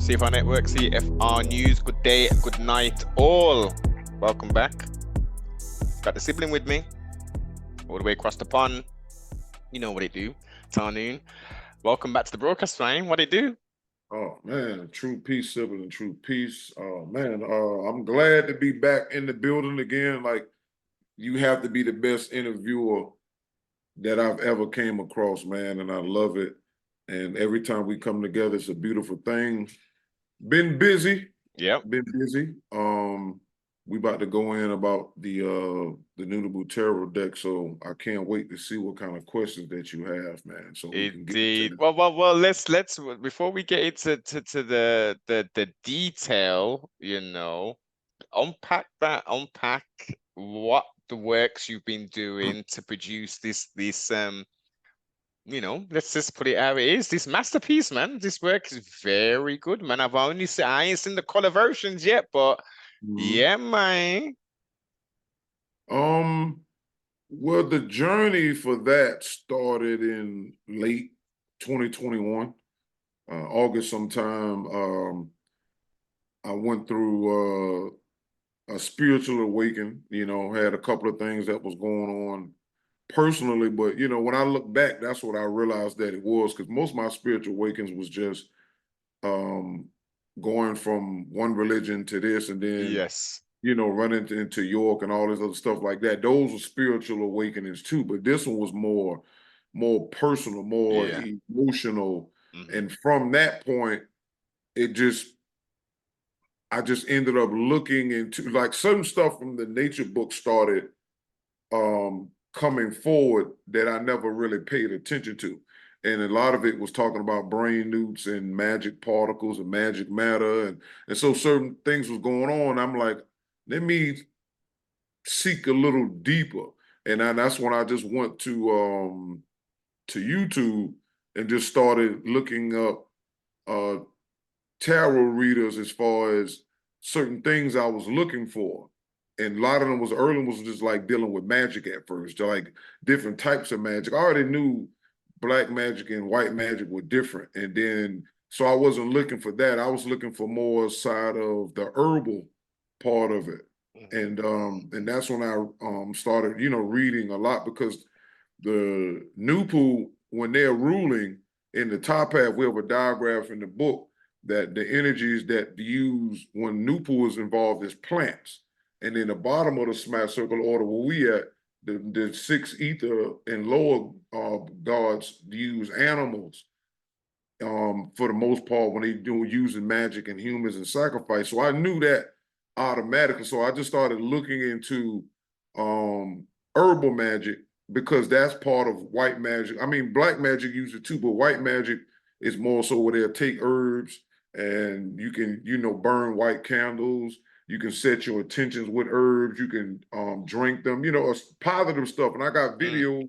CFR Network, CFR News. Good day, good night, all. Welcome back. Got the sibling with me, all the way across the pond. You know what it do, Tarnoon. Welcome back to the broadcast, Ryan. What it do? Oh man, true peace, sibling, true peace. Man, I'm glad to be back in the building again. Like, you have to be the best interviewer that I've ever came across, man, and I love it. And every time we come together, it's a beautiful thing. Been busy, Yep. been busy. We about to go in about the Noonaboo Tarot deck, so I can't wait to see what kind of questions that you have, man. So we can get into Indeed. this. Well. Let's before we get into the detail, unpack what the works you've been doing to produce this let's just put it how it is. This masterpiece, man. This work is very good, man. I ain't seen the color versions yet, but yeah, man. Well, the journey for that started in late 2021, August sometime. I went through a spiritual awakening, had a couple of things that was going on personally, but when I look back, that's what I realized that it was, because most of my spiritual awakenings was just going from one religion to this, and then Yes. running into York and all this other stuff like that. Those were spiritual awakenings too, but this one was more personal, more emotional. And from that point, I just ended up looking into, like, certain stuff from the nature book started coming forward that I never really paid attention to. And a lot of it was talking about brain newts and magic particles and magic matter. And so certain things was going on. I'm like, let me seek a little deeper. And that's when I just went to YouTube and just started looking up tarot readers as far as certain things I was looking for. And a lot of them was just like dealing with magic at first, like different types of magic. I already knew black magic and white magic were different. And then, so I wasn't looking for that. I was looking for more side of the herbal part of it. And that's when I started, reading a lot, because the Nupu, when they're ruling, in the top half, we have a diagram in the book that the energies that use when Nupu is involved is plants. And then the bottom of the smash circle order where we at, the six ether and lower gods use animals for the most part when they do using magic and humans and sacrifice. So I knew that automatically. So I just started looking into herbal magic, because that's part of white magic. I mean, black magic uses it too, but white magic is more so where they'll take herbs and you can, burn white candles. You can set your intentions with herbs. You can drink them, positive stuff. And I got video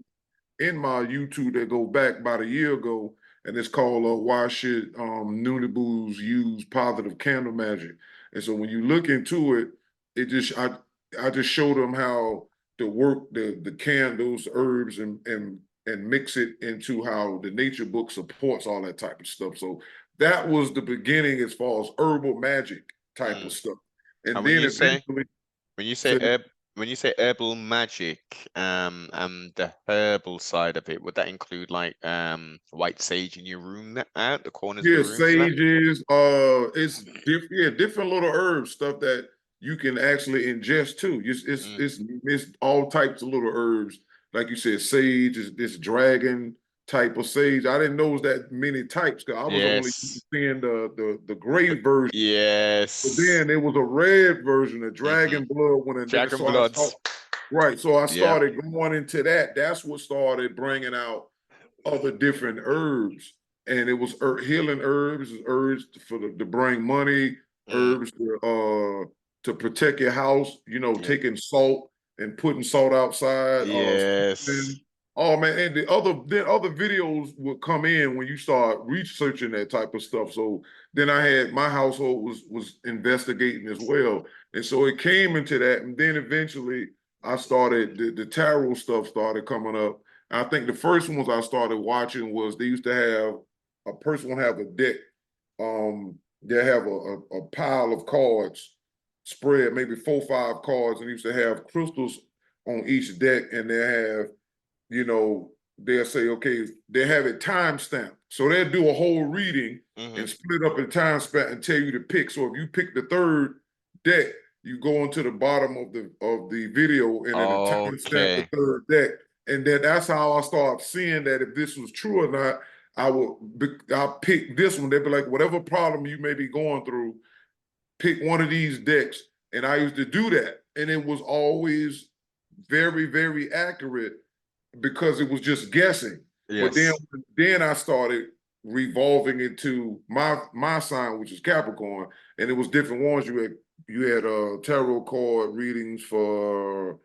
in my YouTube that go back about a year ago, and it's called "Why Should Noonaboos Use Positive Candle Magic?" And so when you look into it, I just show them how to work the candles, herbs, and mix it into how the nature book supports all that type of stuff. So that was the beginning as far as herbal magic type of stuff. And when then you say eventually, when you say herb when you say herbal magic, and the herbal side of it, would that include like white sage in your room, out the corners of the room? sages, different little herbs, stuff that you can actually ingest too. It's all types of little herbs. Like you said, sage is this dragon type of sage. I didn't know it was that many types, because I was only seeing the gray version. But then there was a red version, a dragon blood one, and then Dragon bloods. So I started going into that. That's what started bringing out other different herbs. And it was healing herbs to bring money, herbs to protect your house, taking salt and putting salt outside. Oh man, and the other videos would come in when you start researching that type of stuff. So then I had my household was investigating as well. And so it came into that. And then eventually I started the tarot stuff started coming up. I think the first ones I started watching was they used to have a person would have a deck they have a pile of cards spread, maybe 4 or 5 cards, and they used to have crystals on each deck, and they have, you know, they'll say, okay, they have it time stamped. So they'll do a whole reading and split up in time span and tell you to pick. So if you pick the third deck, you go into the bottom of the video and then the time stamp the Okay. third deck. And then that's how I started seeing that if this was true or not, I'll pick this one. They'd be like, whatever problem you may be going through, pick one of these decks. And I used to do that. And it was always very, very accurate because it was just guessing. But Yes. then I started revolving into my sign, which is Capricorn, and it was different ones. You had tarot card readings for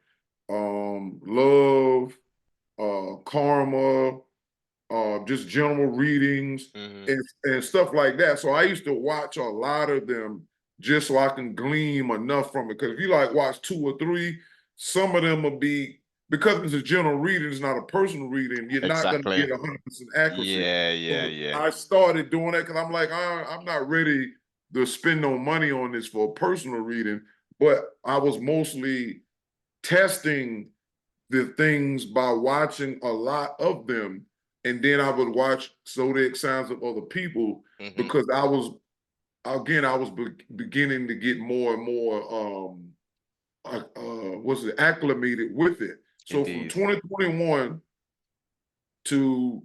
love, karma, just general readings and stuff like that. So I used to watch a lot of them just so I can glean enough from it. Because if you like watch 2 or 3, some of them will be, because it's a general reading, it's not a personal reading, you're not going to Exactly. get 100% accuracy. Yeah, So yeah. I started doing that because I'm like, I'm not ready to spend no money on this for a personal reading, but I was mostly testing the things by watching a lot of them, and then I would watch zodiac signs of other people because I was beginning to get more and more was it acclimated with it. So from Indeed. 2021 to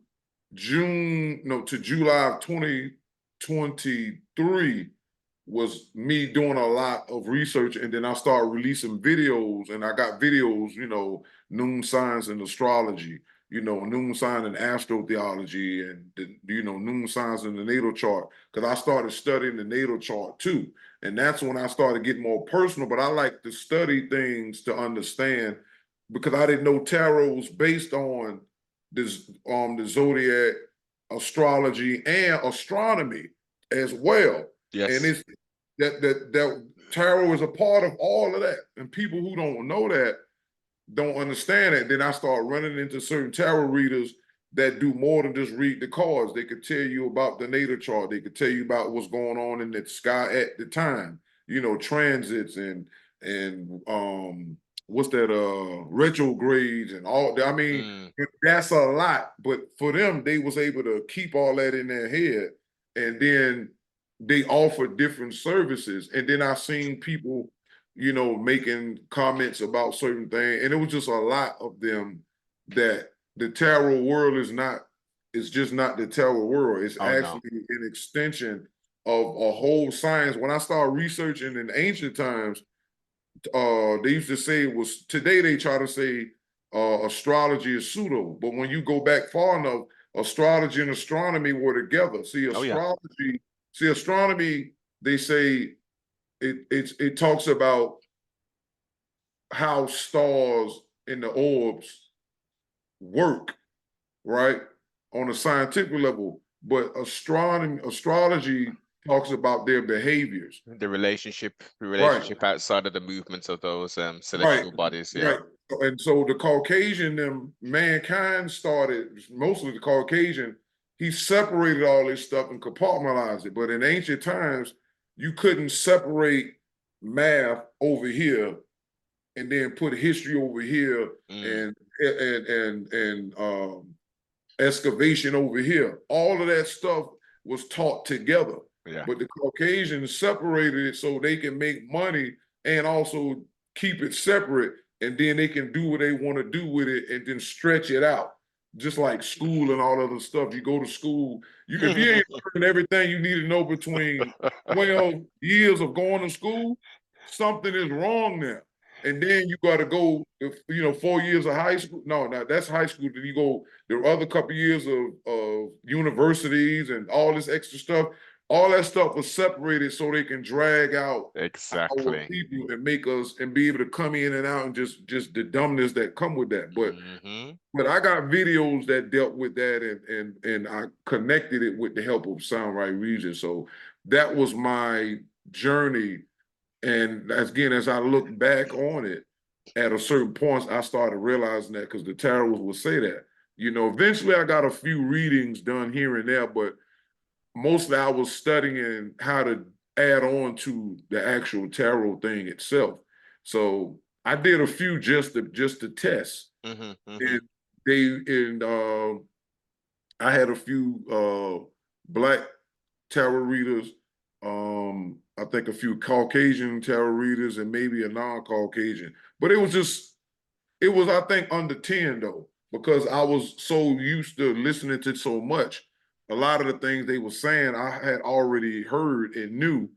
July of 2023 was me doing a lot of research, and then I started releasing videos, and I got videos, noon signs and astrology, noon sign and astrotheology, and noon signs in the natal chart, because I started studying the natal chart too. And that's when I started getting more personal, but I like to study things to understand, because I didn't know tarot was based on this the zodiac, astrology, and astronomy as well. And Yes. it's that tarot is a part of all of that. And people who don't know that don't understand it. Then I start running into certain tarot readers that do more than just read the cards. They could tell you about the natal chart. They could tell you about what's going on in the sky at the time, transits and what's that retrogrades and all that. I mean, that's a lot. But for them, they was able to keep all that in their head. And then they offer different services. And then I've seen people making comments about certain things. And it was just a lot of them that the tarot world it's just not the tarot world. It's Oh no. actually an extension of a whole science. When I started researching in ancient times, they used to say today they try to say astrology is pseudo. But when you go back far enough, astrology and astronomy were together. Oh yeah. Astronomy, they say it talks about how stars in the orbs work, right, on a scientific level. But astrology talks about their behaviors. The relationship Right, outside of the movements of those right, celestial bodies. Yeah. right. And so the Caucasian, mankind started, mostly the Caucasian, he separated all this stuff and compartmentalized it. But in ancient times, you couldn't separate math over here and then put history over here and excavation over here. All of that stuff was taught together. Yeah. But the Caucasians separated it so they can make money and also keep it separate, and then they can do what they want to do with it and then stretch it out. Just like school and all other stuff. You go to school, if you ain't learning everything you need to know between 12 years of going to school, something is wrong there. And then you got to go, 4 years of high school. No, that's high school. Then you go the other couple of years of universities and all this extra stuff. All that stuff was separated so they can drag out our Exactly. people and make us and be able to come in and out and just the dumbness that come with that. But I got videos that dealt with that, and I connected it with the help of Sound Right Reason. So that was my journey. And again, as I look back on it, at a certain point, I started realizing that, because the tarot will say that. Eventually I got a few readings done here and there, but mostly I was studying how to add on to the actual tarot thing itself. So I did a few just to test. And I had a few black tarot readers, I think a few Caucasian tarot readers, and maybe a non-Caucasian. But it was, I think, under 10 though, because I was so used to listening to so much. A lot of the things they were saying I had already heard and knew,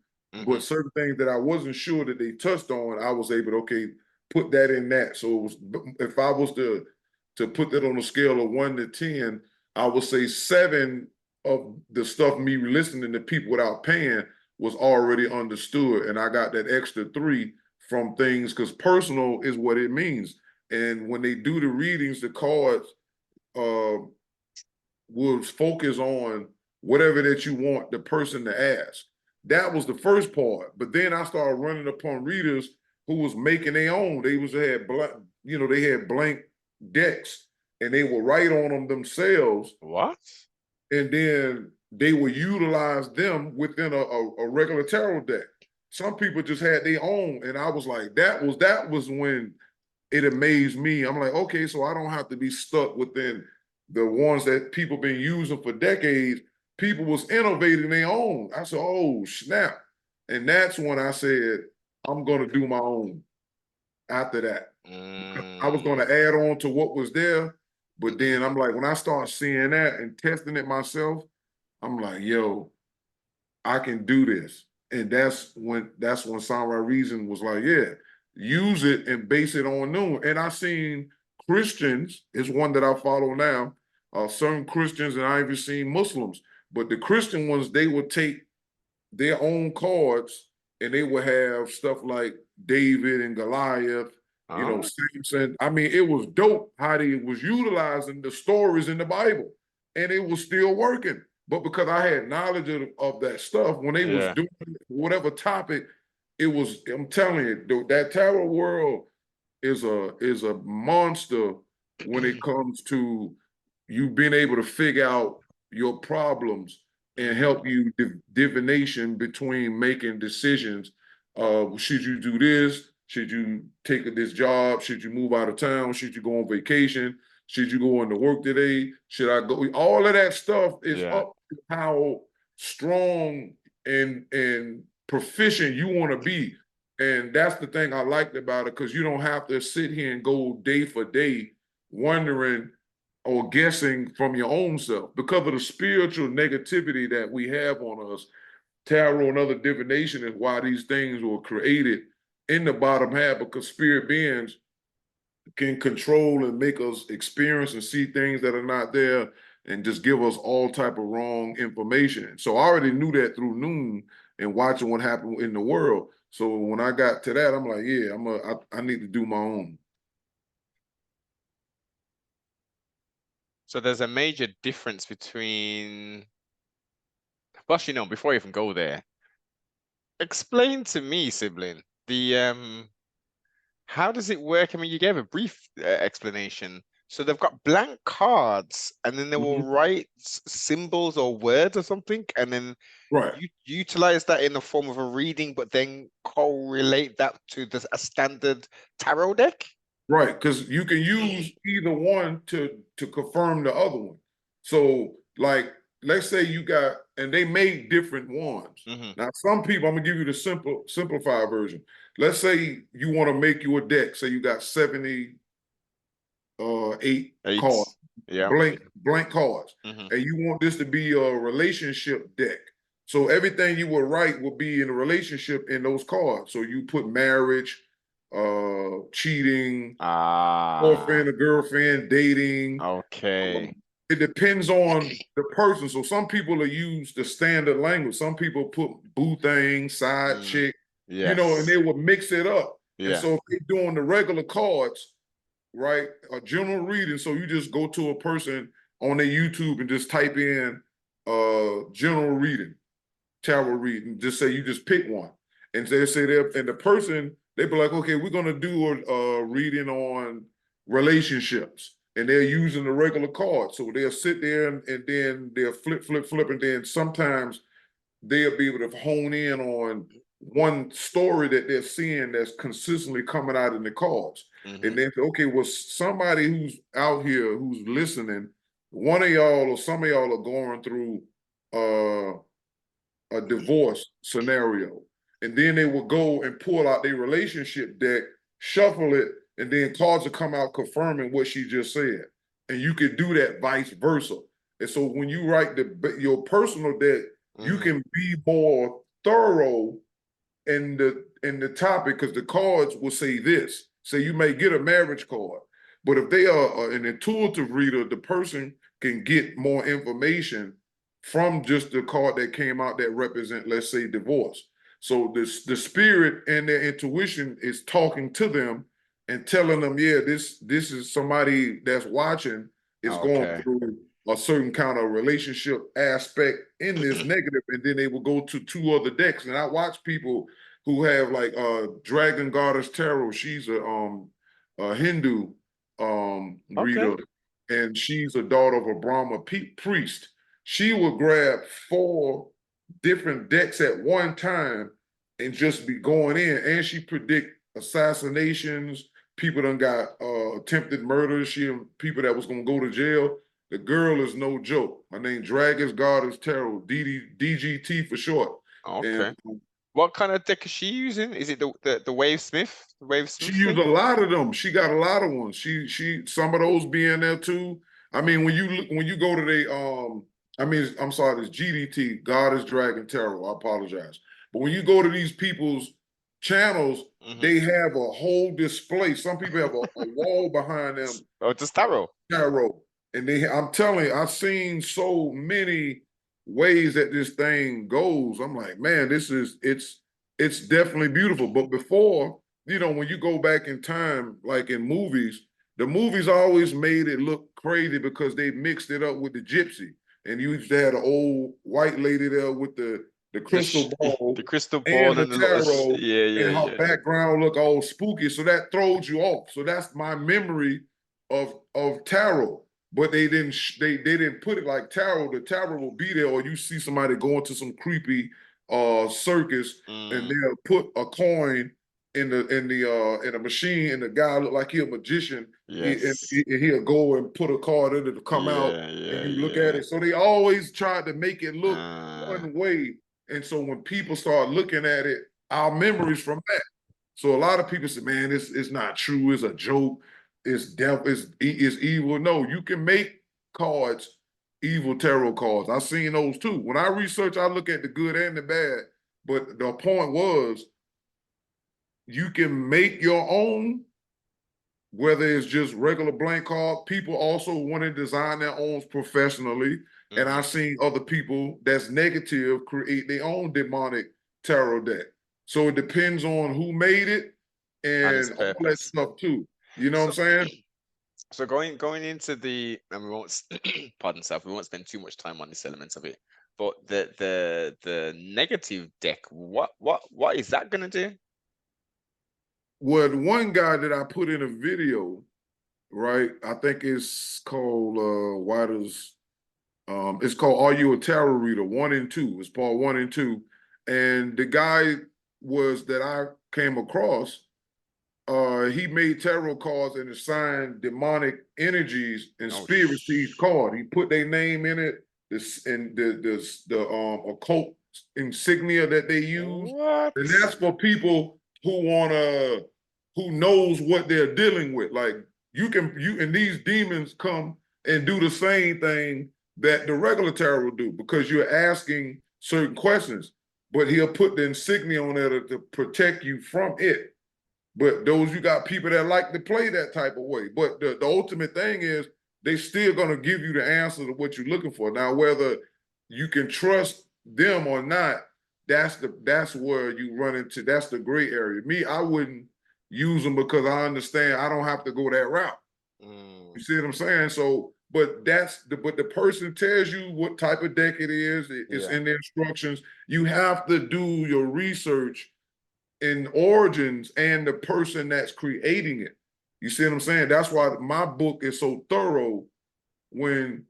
but certain things that I wasn't sure that they touched on, I was able to, okay, put that in that. So it was, if I was to put that on a scale of 1 to 10, I would say 7 of the stuff me listening to people without paying was already understood. And I got that extra 3 from things, because personal is what it means. And when they do the readings, the cards will focus on whatever that you want the person to ask. That was the first part. But then I started running upon readers who was making their own. They had blank, they had blank decks, and they would write on them themselves. What? And then they would utilize them within a regular tarot deck. Some people just had their own, and I was like, that was when it amazed me. I'm like, okay, so I don't have to be stuck within the ones that people been using for decades. People was innovating their own. I said, oh, snap. And that's when I said, I'm going to do my own after that. I was going to add on to what was there. But then I'm like, when I start seeing that and testing it myself, I'm like, yo, I can do this. And that's when Samurai Reason was like, yeah, use it and base it on noon. And I seen Christians, is one that I follow now, certain Christians, and I even seen Muslims. But the Christian ones, they would take their own cards and they would have stuff like David and Goliath, Samson. I mean, it was dope how they was utilizing the stories in the Bible, and it was still working. But because I had knowledge of that stuff, when they was doing whatever topic, it was, I'm telling you, that tarot world is a monster when it comes to you being able to figure out your problems and help you divination between making decisions. Should you do this? Should you take this job? Should you move out of town? Should you go on vacation? Should you go into work today? Should I go? All of that stuff is up to how strong and proficient you want to be. And that's the thing I liked about it, because you don't have to sit here and go day for day wondering or guessing from your own self. Because of the spiritual negativity that we have on us, tarot and other divination is why these things were created in the bottom half, because spirit beings can control and make us experience and see things that are not there and just give us all type of wrong information. So I already knew that through Noon and watching what happened in the world. So when I got to that, I'm like, yeah, I need to do my own. So there's a major difference between, plus, before I even go there, explain to me, sibling, the how does it work? I mean, you gave a brief explanation. So they've got blank cards, and then they will write symbols or words or something, and then you utilize that in the form of a reading, but then correlate that to a standard tarot deck. Right, because you can use either one to confirm the other one. So, like, let's say you got, and they made different ones. Now, some people, I'm gonna give you the simplified version. Let's say you want to make you a deck. Say you got 78 cards, blank cards, and you want this to be a relationship deck. So everything you would write will be in a relationship in those cards. So you put marriage, cheating, boyfriend or girlfriend, dating. Okay. It depends on the person. So some people will use the standard language. Some people put boo thing, side chick, and they will mix it up. And so if they're doing the regular cards, right, a general reading, so you just go to a person on their YouTube and just type in general reading, tarot reading, just say you just pick one. And they say that, and the person, they be like, okay, we're gonna do a reading on relationships. and they're using the regular cards. So they'll sit there and then they'll flip, and then sometimes they'll be able to hone in on one story that they're seeing that's consistently coming out in the cards. And then, okay, well, somebody who's out here who's listening, one of y'all or some of y'all are going through a divorce scenario. And then they will go and pull out their relationship deck, shuffle it, and then cards will come out confirming what she just said. And you could do that vice versa. And so when you write your personal deck, you can be more thorough in the topic, because the cards will say this. Say you may get a marriage card, but if they are an intuitive reader, the person can get more information from just the card that came out that represent, let's say, divorce. So the spirit and their intuition is talking to them and telling them, yeah, this is somebody that's watching is going through a certain kind of relationship aspect in this negative, and then they will go to two other decks. And I watch people who have like Dragon Goddess Tarot. She's a Hindu reader, and she's a daughter of a Brahma priest. She would grab 4 different decks at one time and just be going in, and she predict assassinations. People done got attempted murders. People that was gonna go to jail. The girl is no joke. Her name Dragon's Goddess Tarot, DGT for short. Okay. And, what kind of deck is she using? Is it the Wave Smith? The Wave Smith? She used a lot of them. She got a lot of ones. She some of those be in there too. I mean, when you go to the I'm sorry, it's GDT, Goddess Dragon Tarot. I apologize. But when you go to these people's channels, they have a whole display. Some people have a wall behind them. Oh, just tarot. Tarot. And I'm telling you, I've seen so many ways that this thing goes. I'm like, man, it's definitely beautiful. But before, when you go back in time, like in movies, the movies always made it look crazy because they mixed it up with the gypsy. And you used to have the old white lady there with the crystal ball, the crystal ball and the tarot, and her background look all spooky. So that throws you off. So that's my memory of tarot. But they didn't put it like tarot. The tarot will be there, or you see somebody going to some creepy circus, and they'll put a coin in a machine, and the guy look like he a magician. Yes. He'll go and put a card in it to come out, and you look at it. So they always tried to make it look one way. And so when people start looking at it, our memories from that. So a lot of people say, man, it's not true. It's a joke. It's evil. No, you can make cards, evil tarot cards. I've seen those too. When I research, I look at the good and the bad. But the point was, you can make your own, whether it's just regular blank card. People also want to design their own professionally. And I've seen other people that's negative create their own demonic tarot deck. So it depends on who made it and all that stuff too. You know what I'm saying? So going into and we won't pardon self, we won't spend too much time on this element of it. But the negative deck, what is that gonna do? Well, the one guy that I put in a video, right? I think it's called it's called Are You a Tarot Reader? 1 and 2. It's part 1 and 2. And the guy that I came across, he made tarot cards and assigned demonic energies and spirits to each card. He put their name in it, the occult insignia that they use. What? And that's for people who knows what they're dealing with. Like and these demons come and do the same thing that the regular tarot do, because you're asking certain questions, but he'll put the insignia on there to protect you from it. But you got people that like to play that type of way. But the ultimate thing is they still gonna give you the answer to what you're looking for. Now, whether you can trust them or not, that's where you run into, that's the gray area. Me, I wouldn't use them because I understand I don't have to go that route. You see what I'm saying? So, but the person tells you what type of deck it is. It's in the instructions. You have to do your research in origins and the person that's creating it. You see what I'm saying? That's why my book is so thorough when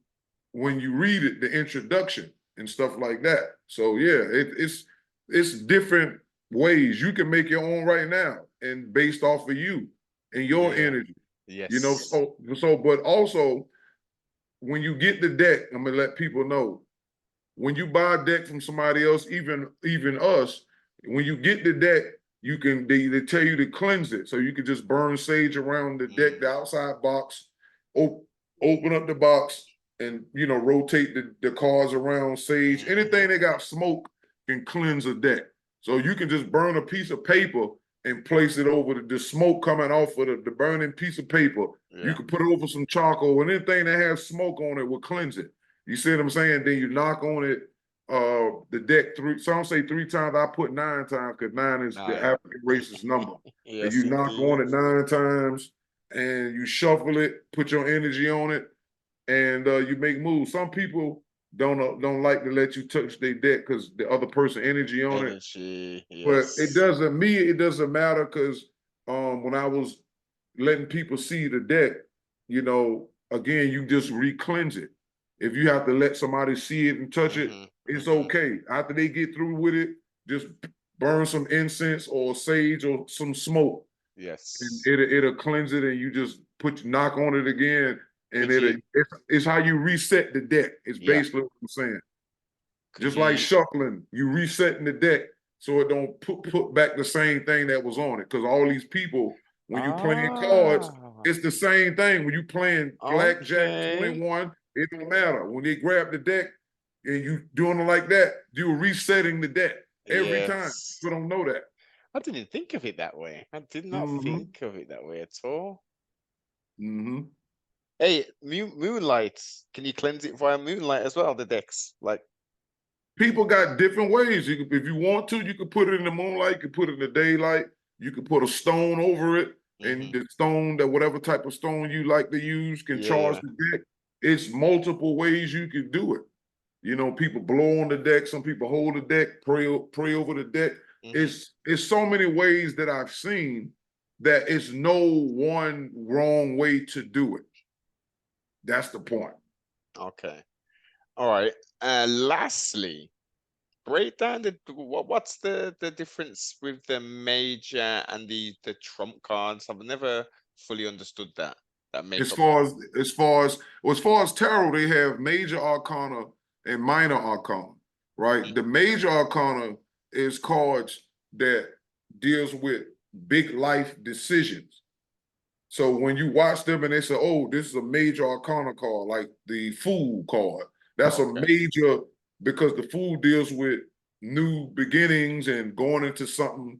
you read it, the introduction and stuff like that. So yeah, it's different ways you can make your own right now, and based off of you and your Yeah. energy. Yes. But also when you get the deck, I'm gonna let people know, when you buy a deck from somebody else, even us, when you get the deck, you can they tell you to cleanse it. So you can just burn sage around the deck, the outside box, open up the box, and rotate the cards around sage. Anything that got smoke can cleanse a deck. So you can just burn a piece of paper and place it over the smoke coming off of the burning piece of paper. Yeah. You can put it over some charcoal, and anything that has smoke on it will cleanse it. You see what I'm saying? Then you knock on it, the deck three. Some say 3 times. I put 9 times because 9 is the African racist number. Yes, and you knock on it 9 times, and you shuffle it, put your energy on it, and you make moves. Some people don't like to let you touch their deck because the other person energy on it. Energy, But yes. it doesn't matter because when I was letting people see the deck, again, you just re-cleanse it. If you have to let somebody see it and touch it, it's okay. After they get through with it, just burn some incense or sage or some smoke. Yes. And it'll cleanse it, and you just knock on it again, and it's how you reset the deck. It's basically what I'm saying. Just like shuffling, you resetting the deck so it don't put back the same thing that was on it. Because all these people, when you playing cards, it's the same thing. When you playing blackjack 21, it don't matter. When they grab the deck and you doing it like that, you're resetting the deck every time. People don't know that. I didn't think of it that way. I did not think of it that way at all. Hey, moonlight. Can you cleanse it via moonlight as well? The decks, like, people got different ways. If you want to, you could put it in the moonlight. You could put it in the daylight. You could put a stone over it, and the stone, that whatever type of stone you like to use, can charge the deck. It's multiple ways you can do it. People blow on the deck. Some people hold the deck, pray over the deck. It's so many ways that I've seen that it's no one wrong way to do it. That's the point. Okay. All right. Lastly, break down what's the difference with the major and the trump cards. I've never fully understood that makeup. As far as tarot, they have major arcana and minor arcana, right? The major arcana is cards that deals with big life decisions. So when you watch them and they say, "Oh, this is a major arcana card," like the Fool card, that's a major, because the Fool deals with new beginnings and going into something,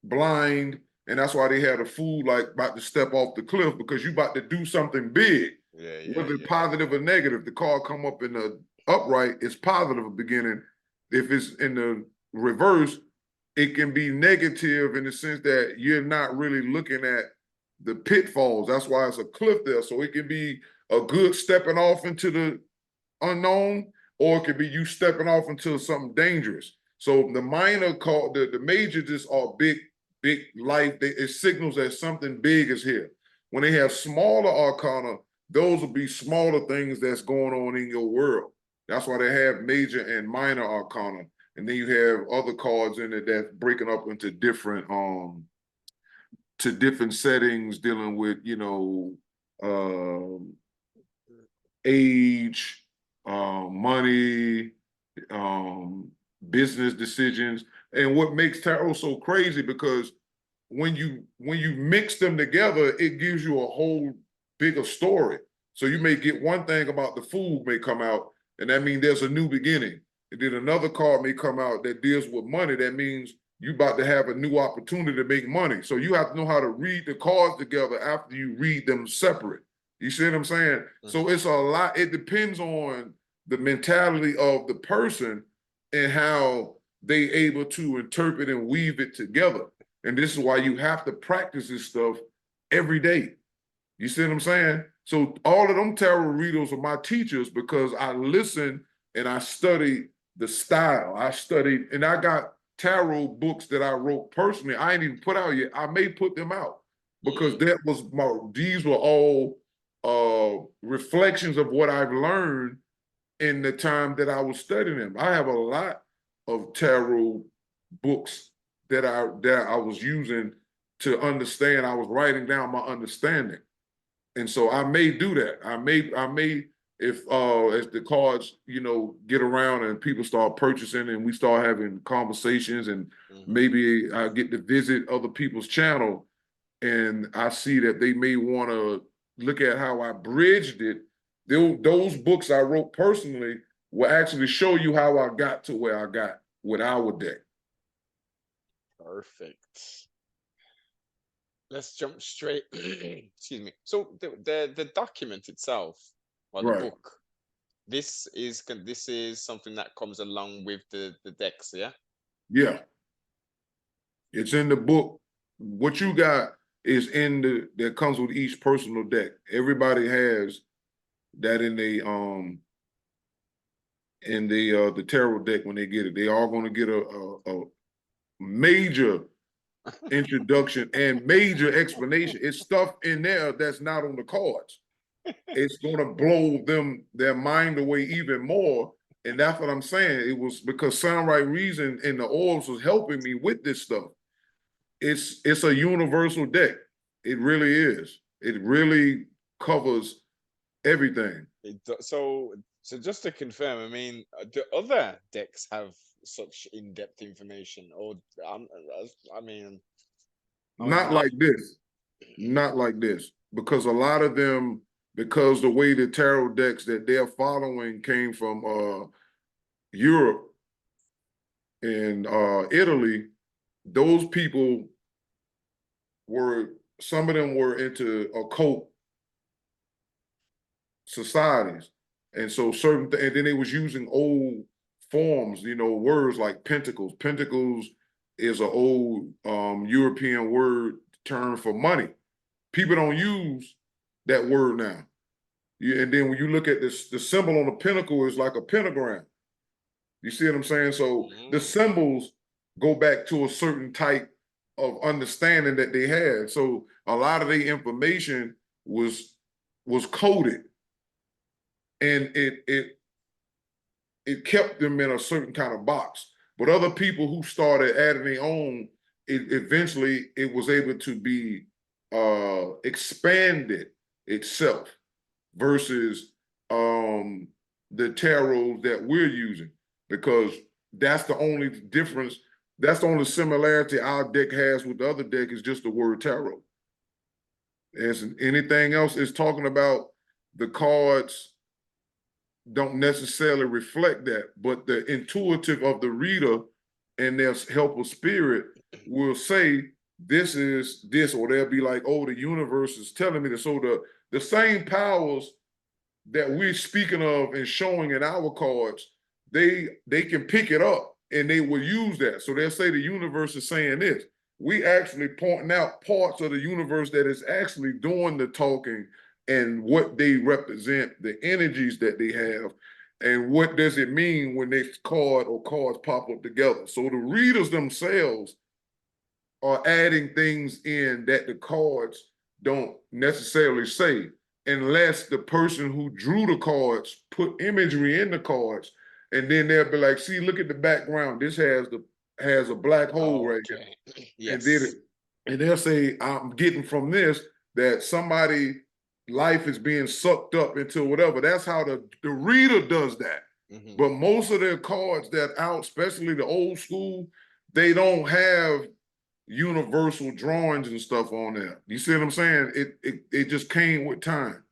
blind. And that's why they had a Fool like about to step off the cliff, because you about to do something big. Whether it's positive or negative, the card come up in the upright, it's positive beginning. If it's in the reverse, it can be negative in the sense that you're not really looking at the pitfalls. That's why it's a cliff there. So it can be a good stepping off into the unknown, or it could be you stepping off into something dangerous. So the minor card, the major just are big life. It signals that something big is here. When they have smaller arcana, those will be smaller things that's going on in your world. That's why they have major and minor arcana. And then you have other cards in it that's breaking up into different settings, dealing with age, money, business decisions. And what makes tarot so crazy, because when you mix them together, it gives you a whole bigger story. So you may get one thing about the Fool may come out, and that means there's a new beginning. And then another card may come out that deals with money. That means you about to have a new opportunity to make money. So you have to know how to read the cards together after you read them separate. You see what I'm saying? So it's a lot. It depends on the mentality of the person and how they able to interpret and weave it together. And this is why you have to practice this stuff every day. You see what I'm saying? So all of them tarot readers are my teachers, because I listen and I study the style. I studied, and I got tarot books that I wrote personally. I ain't even put out yet. I may put them out. because these were all reflections of what I've learned in the time that I was studying them. I have a lot of tarot books that I was using to understand. I was writing down my understanding. And so I may do that. I may if as the cards, get around and people start purchasing and we start having conversations, and maybe I get to visit other people's channel and I see that they may want to look at how I bridged it. Those books I wrote personally will actually show you how I got to where I got with our deck. Perfect. Let's jump straight. Excuse me. So the document itself, or the book, this is something that comes along with the decks, yeah? Yeah. It's in the book. What you got is that comes with each personal deck. Everybody has that in the tarot deck when they get it. They are going to get a major introduction and major explanation. It's stuff in there that's not on the cards. It's going to blow their mind away even more. And that's what I'm saying. It was because Sound Right Reason and the oils was helping me with this stuff. It's a universal deck. It really is. It really covers everything. So just to confirm, I mean, do other decks have such in-depth information, or I mean, not like this, not like this, because a lot of them, because the way the tarot decks that they're following came from Europe and Italy, those people some of them were into occult societies. And so and then they was using old forms, words like pentacles. Pentacles is an old European word term for money. People don't use that word now. And then when you look at this, the symbol on the pinnacle is like a pentagram. You see what I'm saying? So the symbols go back to a certain type of understanding that they had. So a lot of the information was coded, and it kept them in a certain kind of box. But other people who started adding their own, eventually it was able to be expanded itself versus the tarot that we're using, because that's the only difference. That's the only similarity our deck has with the other deck is just the word tarot. As anything else is talking about, the cards don't necessarily reflect that, but the intuitive of the reader and their helper spirit will say, this is this, or they'll be like, oh, the universe is telling me this. So the same powers that we're speaking of and showing in our cards, they can pick it up and they will use that. So they'll say the universe is saying this. We actually pointing out parts of the universe that is actually doing the talking and what they represent, the energies that they have, and what does it mean when this card or cards pop up together. So the readers themselves are adding things in that the cards don't necessarily say, unless the person who drew the cards put imagery in the cards, and then they'll be like, see, look at the background. This has a black hole right here. Yes. And they'll say, I'm getting from this that somebody life is being sucked up into whatever. That's how the reader does that. But most of their cards that out, especially the old school, they don't have universal drawings and stuff on there. You see what I'm saying? It just came with time.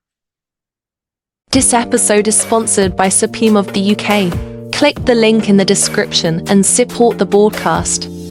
This episode is sponsored by Supreme of the UK. Click the link in the description and support the broadcast.